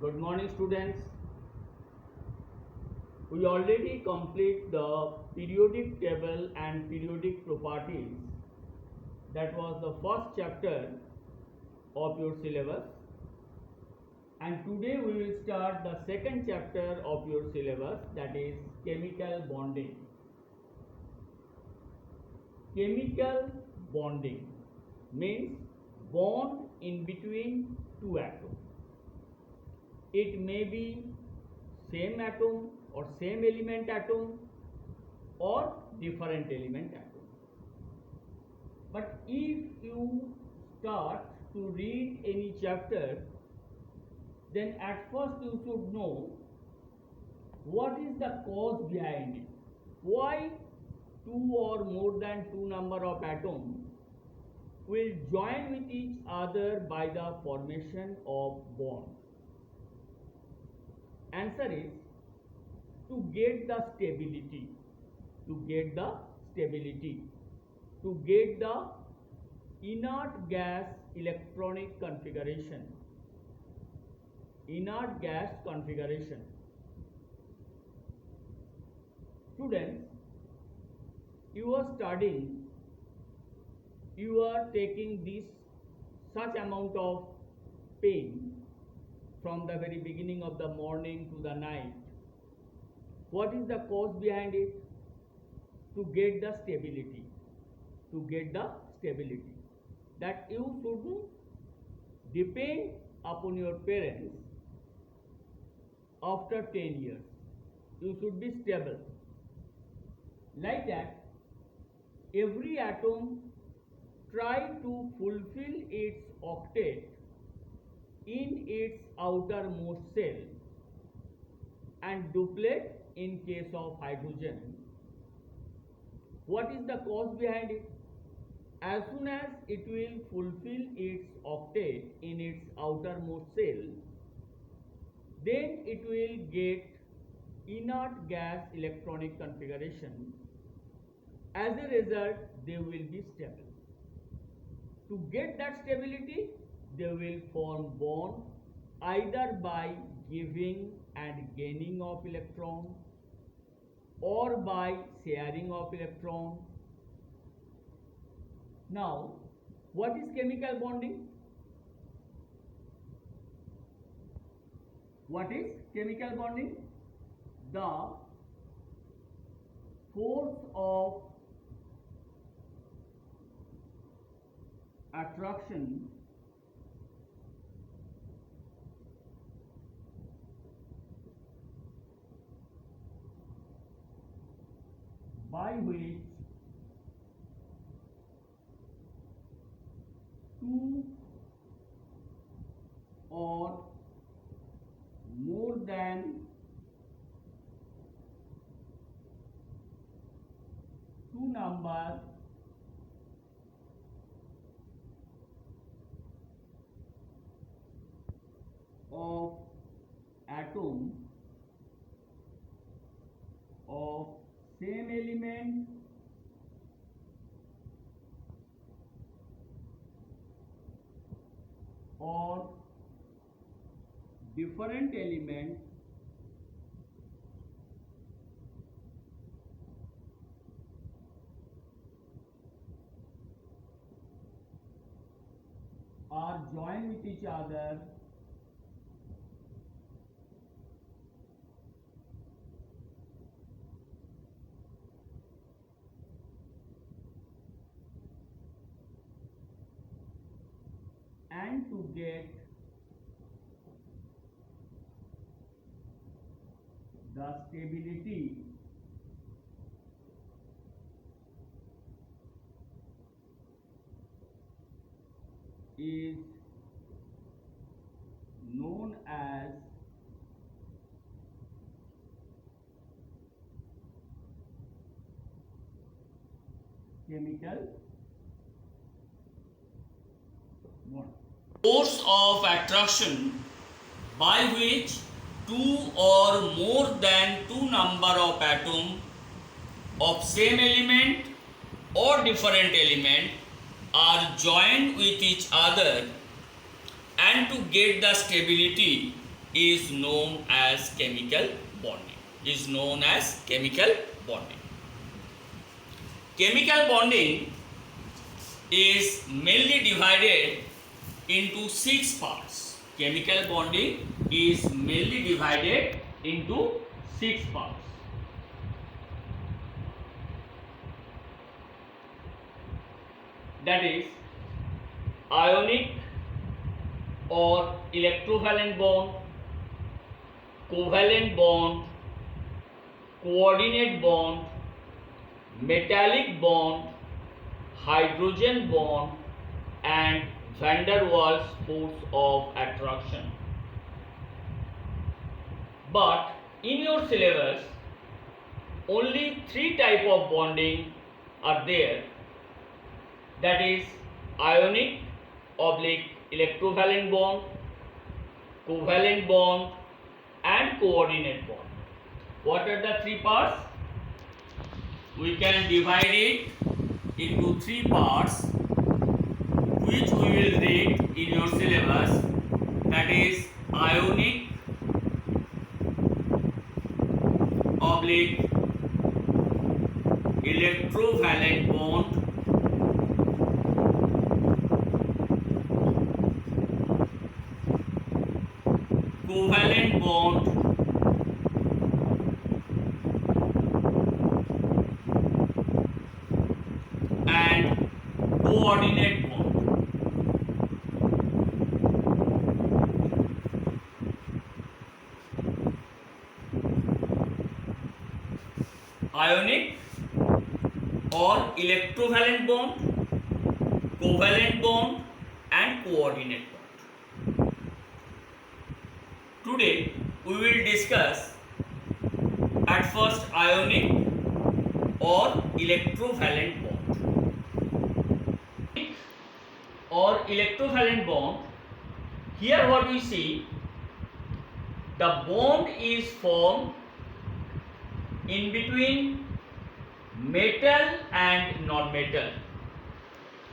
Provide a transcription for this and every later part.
Good morning, students. We already complete the periodic table and periodic properties. That was the first chapter of your syllabus. And today we will start the second chapter of your syllabus, that is chemical bonding. Chemical bonding means bond in between two atoms. It may be same atom or same element atom or different element atom. But if you start to read any chapter, then at first you should know what is the cause behind it. Why two or more than two number of atoms will join with each other by the formation of bond? Answer is to get the stability, to get the inert gas electronic configuration. Inert gas configuration. Students, you are studying, you are taking this such amount of pain from the very beginning of the morning to the night. What is the cause behind it? To get the stability. That you shouldn't depend upon your parents after 10 years. You should be stable. Like that, every atom try to fulfill its octet in its outermost shell and duplet in case of hydrogen. What is the cause behind it? As soon as it will fulfill its octet in its outermost shell, then it will get inert gas electronic configuration. As a result, they will be stable. To get that stability, they will form bond either by giving and gaining of electron or by sharing of electron. Now, what is chemical bonding? What is chemical bonding? The force of attraction by which two or more than two numbers of atoms of same element or different element are joined with each other and to get the stability is known as chemical bond. Force of attraction by which two or more than two number of atoms of same element or different element are joined with each other and to get the stability is known as chemical bonding. Is known as chemical bonding. Chemical bonding is mainly divided into 6 parts. Chemical bonding is mainly divided into 6 parts. That is ionic or electrovalent bond, covalent bond, coordinate bond, metallic bond, hydrogen bond, and van der Waals force of attraction. But in your syllabus, only 3 types of bonding are there. That is ionic oblique electrovalent bond, covalent bond, and coordinate bond. What are the 3 parts? We can divide it into 3 parts, which we will read in your syllabus. That is ionic oblique electrovalent bond, covalent bond, and coordinate bond. Ionic or electrovalent bond, covalent bond, and coordinate bond. Today we will discuss at first ionic or electrovalent bond. Or electrovalent bond, here what we see, the bond is formed in between metal and non-metal.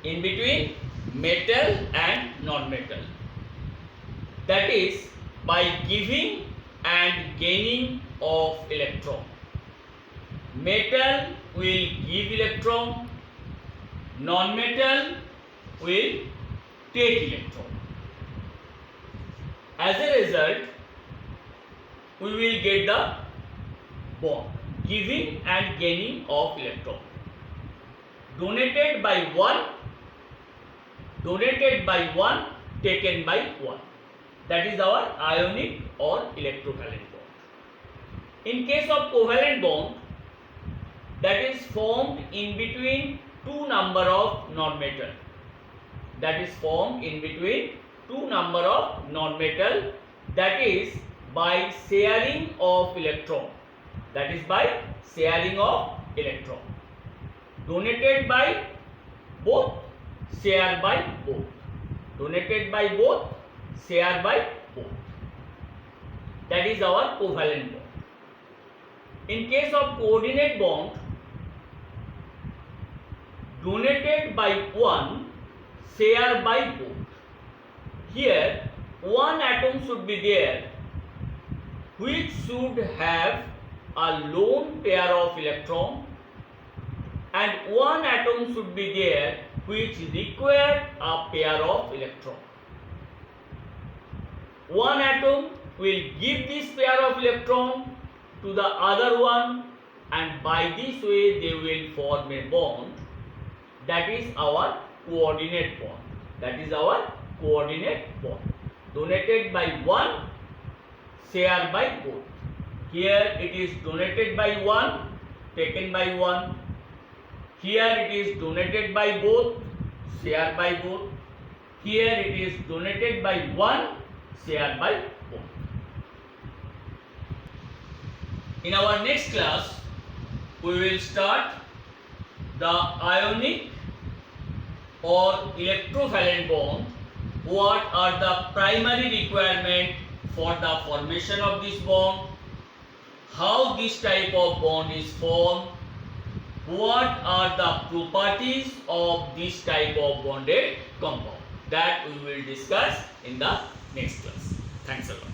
In between metal and non-metal. That is by giving and gaining of electron. Metal will give electron, non-metal will take electron. As a result, we will get the bond, giving and gaining of electron. Donated by one, taken by one. That is our ionic or electrovalent bond. In case of covalent bond, that is formed in between 2 number of non-metal. That is formed in between 2 number of non-metal, that is by sharing of electron. That is by sharing of electron. Donated by both, shared by both. Donated by both, shared by both. That is our covalent bond. In case of coordinate bond, donated by one, shared by both. Here one atom should be there which should have a lone pair of electron, and one atom should be there which require a pair of electron. One atom will give this pair of electron to the other one, and by this way they will form a bond. That is our coordinate bond. That is our coordinate bond. Donated by one, shared by both. Here it is donated by one, taken by one. Here it is donated by both, shared by both. Here it is donated by one, shared by both. In our next class, we will start the ionic or electrovalent bond. What are the primary requirements for the formation of this bond? How this type of bond is formed? What are the properties of this type of bonded compound? That we will discuss in the next class. Thanks a lot.